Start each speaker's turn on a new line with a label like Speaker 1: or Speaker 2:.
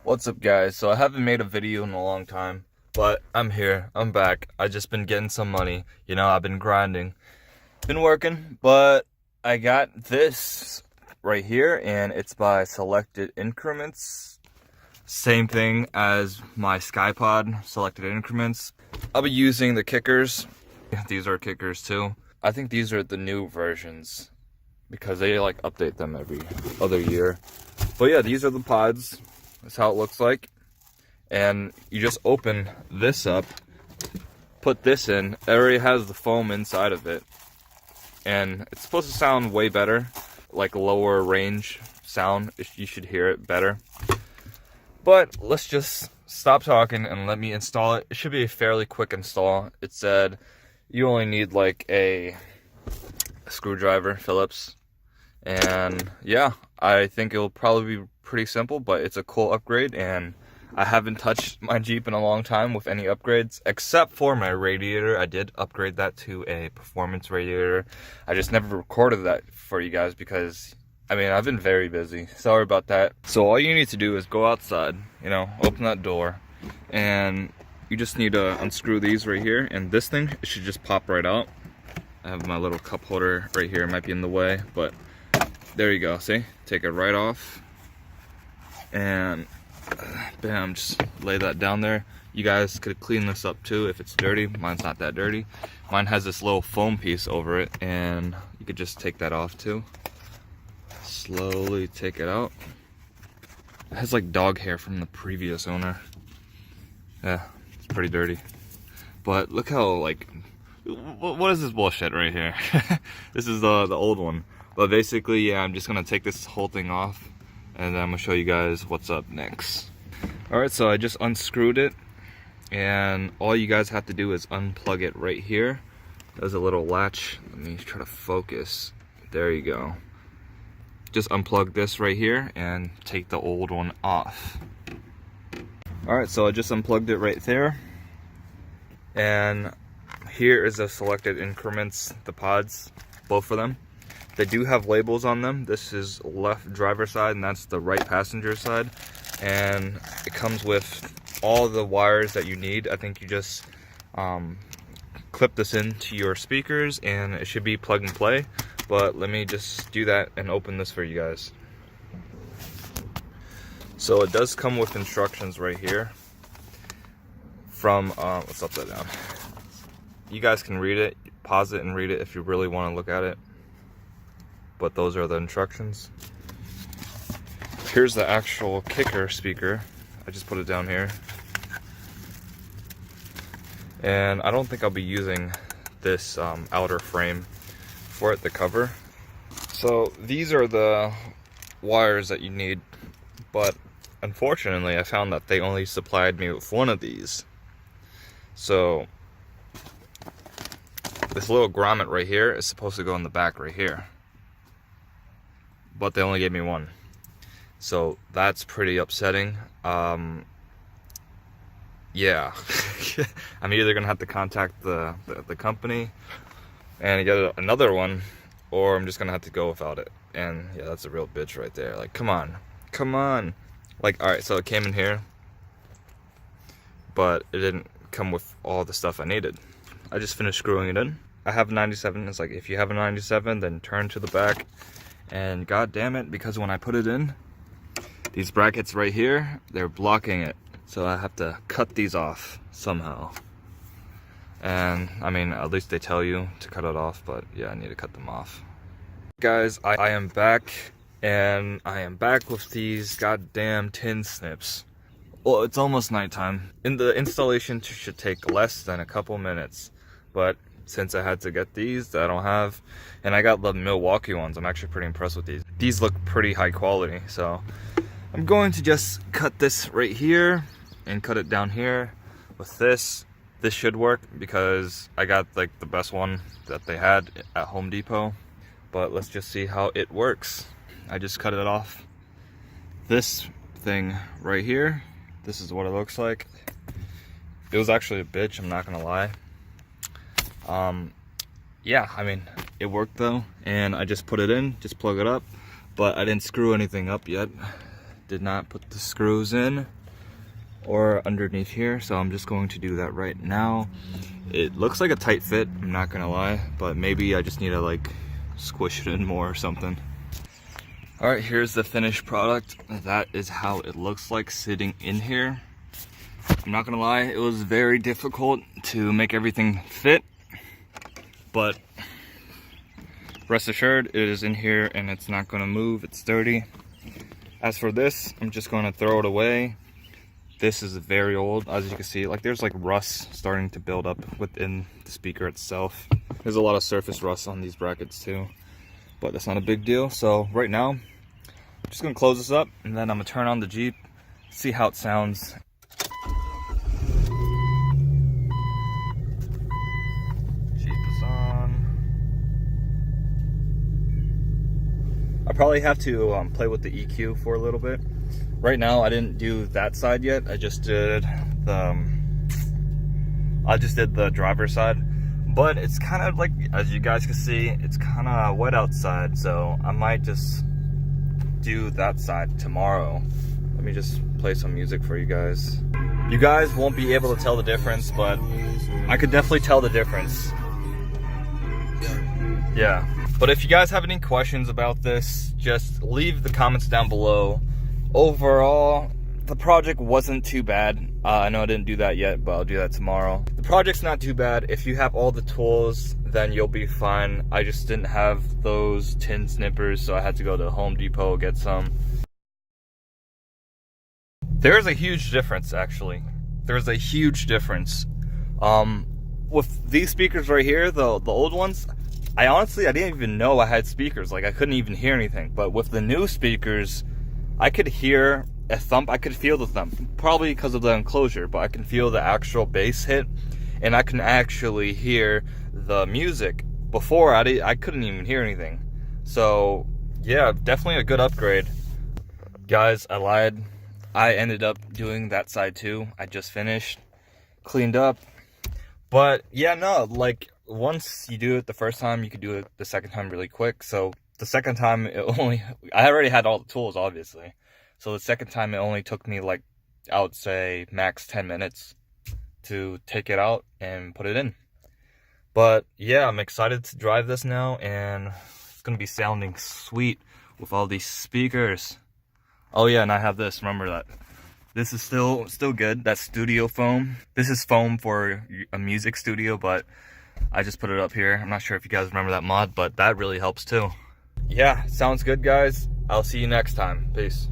Speaker 1: What's up, guys? So I haven't made a video in a long time, but I'm here. I'm back. I just been getting some money. I've been grinding, been working, but I got this right here, and it's by Selected Increments. Same thing as my SkyPod, Selected Increments. I'll be using the kickers. These are kickers too. I think these are the new versions because they like update them every other year. But yeah, these are the pods. That's how it looks like. And you just open this up, put this in. It already has the foam inside of it. And it's supposed to sound way better, like lower range sound. You should hear it better. But let's just stop talking and let me install it. It should be a fairly quick install. It said you only need like a screwdriver, Phillips. And yeah, I think it'll probably be pretty simple, but it's a cool upgrade, and I haven't touched my Jeep in a long time with any upgrades, except for my radiator. I did upgrade that to a performance radiator. I just never recorded that for you guys because, I've been very busy. Sorry about that. So all you need to do is go outside, open that door, and you just need to unscrew these right here, and this thing, it should just pop right out. I have my little cup holder right here. It might be in the way, but there you go. See? Take it right off. And bam, just lay that down there. You guys could clean this up too if it's dirty. Mine's not that dirty. Mine has this little foam piece over it, and you could just take that off too. Slowly take it out. It has like dog hair from the previous owner. Yeah, it's pretty dirty. But look how what is this bullshit right here? This is the old one. But basically, yeah, I'm just gonna take this whole thing off, and then I'm gonna show you guys what's up next. Alright, so I just unscrewed it, and all you guys have to do is unplug it right here. There's a little latch. Let me try to focus. There you go. Just unplug this right here and take the old one off. Alright, so I just unplugged it right there. And here is the Selected Increments, the pods, both of them. They do have labels on them. This is left driver side, and that's the right passenger side. And it comes with all the wires that you need. I think you just clip this into your speakers, and it should be plug and play. But let me just do that and open this for you guys. So it does come with instructions right here from, let's upside down. You guys can read it, pause it and read it if you really want to look at it. But those are the instructions. Here's the actual kicker speaker. I just put it down here. And I don't think I'll be using this outer frame for it to cover. So these are the wires that you need, but unfortunately I found that they only supplied me with one of these. So this little grommet right here is supposed to go in the back right here, but they only gave me one. So that's pretty upsetting. Yeah. I'm either gonna have to contact the company and get another one, or I'm just gonna have to go without it. And yeah, that's a real bitch right there. Like, come on. Like, alright, so it came in here, but it didn't come with all the stuff I needed. I just finished screwing it in. I have a 97. It's like, if you have a 97, then turn to the back. And god damn it, because when I put it in, these brackets right here, they're blocking it. So I have to cut these off somehow. And at least they tell you to cut it off, but yeah, I need to cut them off. Guys, I am back, and I am back with these goddamn tin snips. Well, it's almost nighttime. The installation should take less than a couple minutes, but since I had to get these that I don't have, and I got the Milwaukee ones, I'm actually pretty impressed with these. These look pretty high quality, so I'm going to just cut this right here and cut it down here with this. This should work because I got like the best one that they had at Home Depot, but let's just see how it works. I just cut it off. This thing right here, this is what it looks like. It was actually a bitch, I'm not gonna lie. Yeah, it worked though, and I just put it in, just plug it up, but I didn't screw anything up yet. Did not put the screws in. or underneath here, so I'm just going to do that right now. It looks like a tight fit, I'm not gonna lie, but maybe I just need to like squish it in more or something. All right, here's the finished product. That is how it looks like sitting in here. I'm not gonna lie, it was very difficult to make everything fit, but rest assured, it is in here and it's not gonna move, it's sturdy. As for this, I'm just gonna throw it away. This is very old, as you can see, like there's like rust starting to build up within the speaker itself. There's a lot of surface rust on these brackets too, but that's not a big deal. So right now, I'm just gonna close this up and then I'm gonna turn on the Jeep, see how it sounds. I probably have to play with the EQ for a little bit. Right now, I didn't do that side yet. I just did the driver's side. But it's kind of like, as you guys can see, it's kind of wet outside. So I might just do that side tomorrow. Let me just play some music for you guys. You guys won't be able to tell the difference, but I could definitely tell the difference. Yeah. But if you guys have any questions about this, just leave the comments down below. Overall, the project wasn't too bad. I know I didn't do that yet, but I'll do that tomorrow. The project's not too bad. If you have all the tools, then you'll be fine. I just didn't have those tin snippers, so I had to go to Home Depot, get some. There's a huge difference, actually. There's a huge difference. With these speakers right here, the old ones, I didn't even know I had speakers. Like, I couldn't even hear anything. But with the new speakers, I could hear a thump. I could feel the thump. Probably because of the enclosure, but I can feel the actual bass hit. And I can actually hear the music. Before, I couldn't even hear anything. So, yeah, definitely a good upgrade. Guys, I lied. I ended up doing that side too. I just finished. Cleaned up. But, yeah, no, like, once you do it the first time, you can do it the second time really quick. So the second time, I already had all the tools, obviously. So the second time, it only took me like, I would say max 10 minutes to take it out and put it in. But yeah, I'm excited to drive this now, and it's gonna be sounding sweet with all these speakers. Oh yeah, and I have this, remember that. This is still good, that's studio foam. This is foam for a music studio, but I just put it up here. I'm not sure if you guys remember that mod, but that really helps too. Yeah, sounds good, guys. I'll see you next time. Peace.